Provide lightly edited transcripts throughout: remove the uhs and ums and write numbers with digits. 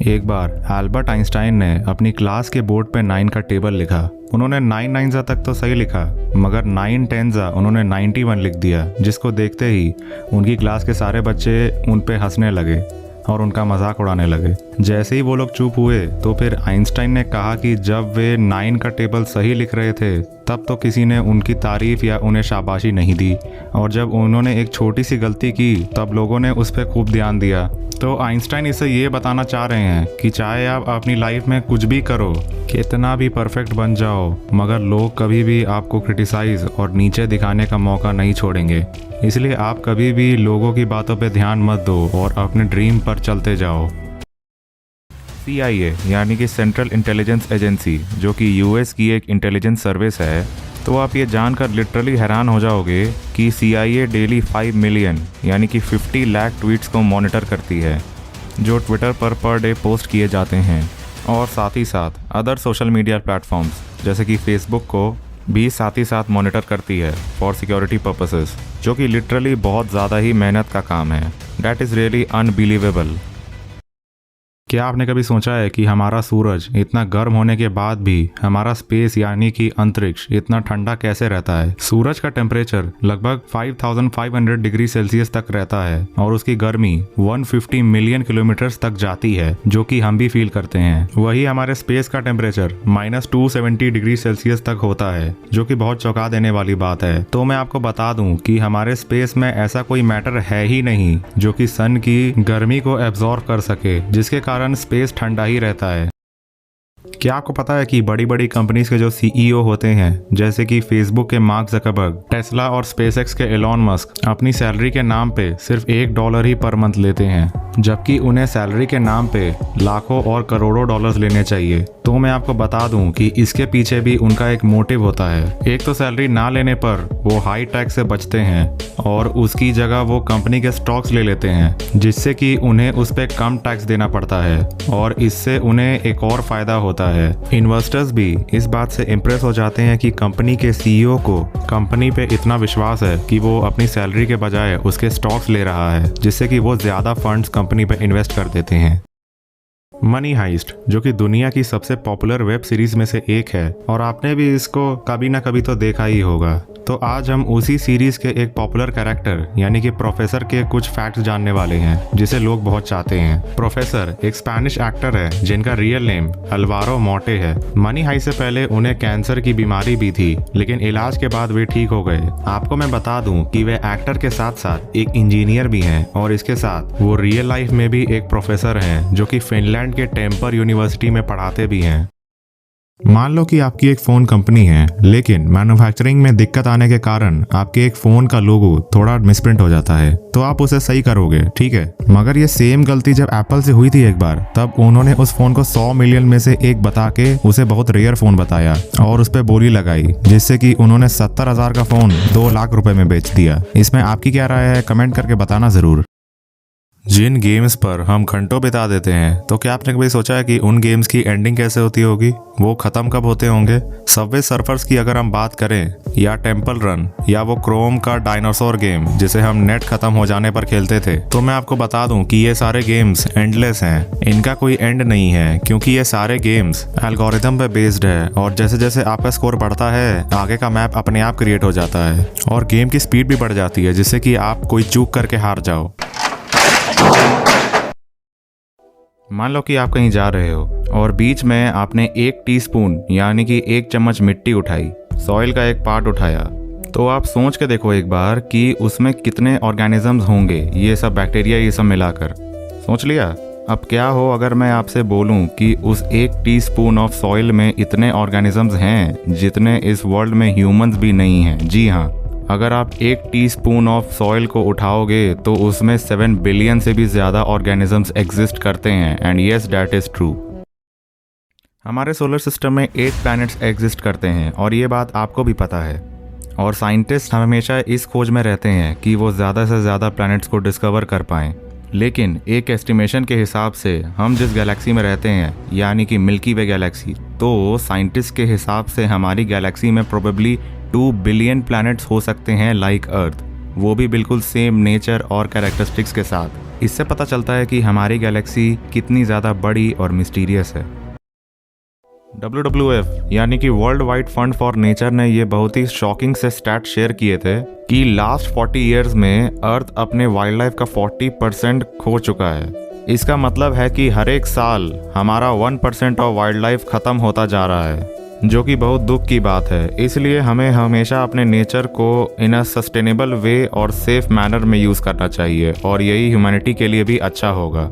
एक बार Albert Einstein ने अपनी क्लास के बोर्ड पे 9 का टेबल लिखा। उन्होंने 9 9 तक तो सही लिखा, मगर 9 10 उन्होंने 91 लिख दिया, जिसको देखते ही उनकी क्लास के सारे बच्चे उन पे हंसने लगे और उनका मजाक उड़ाने लगे। जैसे ही वो लोग चुप हुए तो फिर आइंस्टाइन ने कहा कि जब वे 9 का टेबल सही लिख रहे थे तब तो किसी ने उनकी तारीफ या उन्हें शाबाशी नहीं दी, और जब उन्होंने एक छोटी सी गलती की तब लोगों ने उस पर खूब ध्यान दिया। तो आइंस्टाइन इससे ये बताना चाह रहे हैं कि चाहे आप अपनी लाइफ में कुछ भी करो, कितना भी परफेक्ट बन जाओ, मगर लोग कभी भी आपको क्रिटिसाइज और नीचे दिखाने का मौका नहीं छोड़ेंगे। इसलिए आप कभी भी लोगों की बातों पे ध्यान मत दो और अपने ड्रीम पर चलते जाओ। CIA यानी कि सेंट्रल इंटेलिजेंस एजेंसी, जो कि US की एक इंटेलिजेंस सर्विस है, तो आप ये जानकर लिटरली हैरान हो जाओगे कि CIA डेली 5 मिलियन यानी कि 50 लाख ट्वीट्स को मॉनिटर करती है, जो ट्विटर पर डे पोस्ट किए जाते हैं, और साथ ही साथ अदर सोशल मीडिया प्लेटफॉर्म्स जैसे कि फेसबुक को भी साथ ही साथ मॉनिटर करती है फॉर सिक्योरिटी पर्पसेस, जो कि लिटरली बहुत ज़्यादा ही मेहनत का काम है। That is really unbelievable. क्या आपने कभी सोचा है कि हमारा सूरज इतना गर्म होने के बाद भी हमारा स्पेस यानी कि अंतरिक्ष इतना ठंडा कैसे रहता है? सूरज का टेम्परेचर लगभग 5500 डिग्री सेल्सियस तक रहता है और उसकी गर्मी 150 मिलियन किलोमीटर्स तक जाती है, जो कि हम भी फील करते हैं। वही हमारे स्पेस का टेम्परेचर -270 डिग्री सेल्सियस तक होता है, जो कि बहुत चौंका देने वाली बात है। तो मैं आपको बता दूं कि हमारे स्पेस में ऐसा कोई मैटर है ही नहीं जो कि सन की गर्मी को एब्जॉर्ब कर सके, जिसके कारण स्पेस ठंडा ही रहता है। क्या आपको पता है कि बड़ी बड़ी कंपनीज के जो CEO होते हैं, जैसे कि फेसबुक के मार्क जकरबर्ग, टेस्ला और स्पेसएक्स के एलॉन मस्क, अपनी सैलरी के नाम पे सिर्फ $1 ही पर मंथ लेते हैं, जबकि उन्हें सैलरी के नाम पे लाखों और करोड़ों डॉलर्स लेने चाहिए। तो मैं आपको बता दूं कि इसके पीछे भी उनका एक मोटिव होता है। एक तो सैलरी ना लेने पर वो हाई टैक्स से बचते हैं और उसकी जगह वो कंपनी के स्टॉक्स ले लेते हैं, जिससे कि उन्हें उस पर कम टैक्स देना पड़ता है, और इससे उन्हें एक और फायदा होता है। इन्वेस्टर्स भी इस बात से इम्प्रेस हो जाते हैं कि कंपनी के CEO को कंपनी पे इतना विश्वास है कि वो अपनी सैलरी के बजाय उसके स्टॉक्स ले रहा है, जिससे कि वो ज्यादा फंड्स कंपनी पे इन्वेस्ट कर देते हैं। मनी हाइस्ट, जो कि दुनिया की सबसे पॉपुलर वेब सीरीज में से एक है, और आपने भी इसको कभी ना कभी तो देखा ही होगा। तो आज हम उसी सीरीज के एक पॉपुलर कैरेक्टर यानी कि प्रोफेसर के कुछ फैक्ट्स जानने वाले हैं, जिसे लोग बहुत चाहते हैं। प्रोफेसर एक स्पेनिश एक्टर है जिनका रियल नेम अल्वारो मोटे है। मनी हाइस्ट से पहले उन्हें कैंसर की बीमारी भी थी, लेकिन इलाज के बाद वे ठीक हो गए। आपको मैं बता दूं कि वे एक्टर के साथ साथ एक इंजीनियर भी हैं, और इसके साथ वो रियल लाइफ में भी एक प्रोफेसर हैं, जो कि फिनलैंड के टेम्पर यूनिवर्सिटी में पढ़ाते भी हैं। मान लो कि आपकी एक फ़ोन कंपनी है, लेकिन मैन्युफैक्चरिंग में दिक्कत आने के कारण आपके एक फ़ोन का लोगो थोड़ा मिसप्रिंट हो जाता है, तो आप उसे सही करोगे, ठीक है। मगर ये सेम गलती जब एप्पल से हुई थी एक बार, तब उन्होंने उस फ़ोन को 100 मिलियन में से एक बता के उसे बहुत रेयर फ़ोन बताया और उस पर बोली लगाई, जिससे कि उन्होंने 70,000 का फ़ोन 2 लाख रुपए में बेच दिया। इसमें आपकी क्या राय है? कमेंट करके बताना ज़रूर। जिन गेम्स पर हम घंटों बिता देते हैं, तो क्या आपने कभी सोचा है कि उन गेम्स की एंडिंग कैसे होती होगी? वो ख़त्म कब होते होंगे? सबवे सर्फर्स की अगर हम बात करें, या टेम्पल रन, या वो क्रोम का डायनासोर गेम जिसे हम नेट ख़त्म हो जाने पर खेलते थे, तो मैं आपको बता दूं कि ये सारे गेम्स एंडलेस हैं। इनका कोई एंड नहीं है, क्योंकि ये सारे गेम्स एल्गोरिथम पे बेस्ड है, और जैसे जैसे आपका स्कोर बढ़ता है, आगे का मैप अपने आप क्रिएट हो जाता है और गेम की स्पीड भी बढ़ जाती है, जिससे कि आप कोई चूक करके हार जाओ। मान लो कि आप कहीं जा रहे हो और बीच में आपने 1 टीस्पून यानी कि 1 चम्मच मिट्टी उठाई, सॉइल का एक पार्ट उठाया, तो आप सोच के देखो एक बार कि उसमें कितने ऑर्गेनिजम्स होंगे, ये सब बैक्टीरिया ये सब मिलाकर। सोच लिया? अब क्या हो अगर मैं आपसे बोलूं कि उस 1 टीस्पून ऑफ सॉइल में इतने ऑर्गेनिजम्स हैं जितने इस वर्ल्ड में ह्यूमंस भी नहीं हैं। जी हाँ, अगर आप 1 टीस्पून ऑफ सॉइल को उठाओगे तो उसमें 7 बिलियन से भी ज़्यादा ऑर्गेनिजम्स एग्जिस्ट करते हैं, and yes that is true. हमारे सोलर सिस्टम में 8 प्लैनेट्स एग्जिस्ट करते हैं, और ये बात आपको भी पता है, और साइंटिस्ट हमेशा इस खोज में रहते हैं कि वो ज़्यादा से ज़्यादा प्लैनेट्स को डिस्कवर कर पाएँ। लेकिन एक एस्टिमेशन के हिसाब से हम जिस गैलेक्सी में रहते हैं, यानी कि मिल्की वे गैलेक्सी, तो साइंटिस्ट के हिसाब से हमारी गैलेक्सी में प्रोबेबली 2 बिलियन प्लैनेट्स हो सकते हैं लाइक अर्थ, वो भी बिल्कुल सेम नेचर और कैरेक्टरिस्टिक्स के साथ। इससे पता चलता है कि हमारी गैलेक्सी कितनी ज़्यादा बड़ी और मिस्टीरियस है। WWF यानी कि world wide fund for nature ने ये बहुत ही शॉकिंग से स्टैट शेयर किए थे कि लास्ट 40 इयर्स में अर्थ अपने वाइल्ड लाइफ का 40% खो चुका है। इसका मतलब है कि हर एक साल हमारा 1% ऑफ वाइल्ड लाइफ ख़त्म होता जा रहा है, जो कि बहुत दुख की बात है। इसलिए हमें हमेशा अपने नेचर को इन अ सस्टेनेबल वे और सेफ मैनर में यूज़ करना चाहिए, और यही ह्यूमैनिटी के लिए भी अच्छा होगा।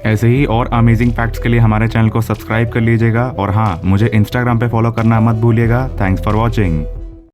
ऐसे ही और अमेजिंग फैक्ट्स के लिए हमारे चैनल को सब्सक्राइब कर लीजिएगा, और हाँ, मुझे इंस्टाग्राम पे फॉलो करना मत भूलिएगा। Thanks for watching.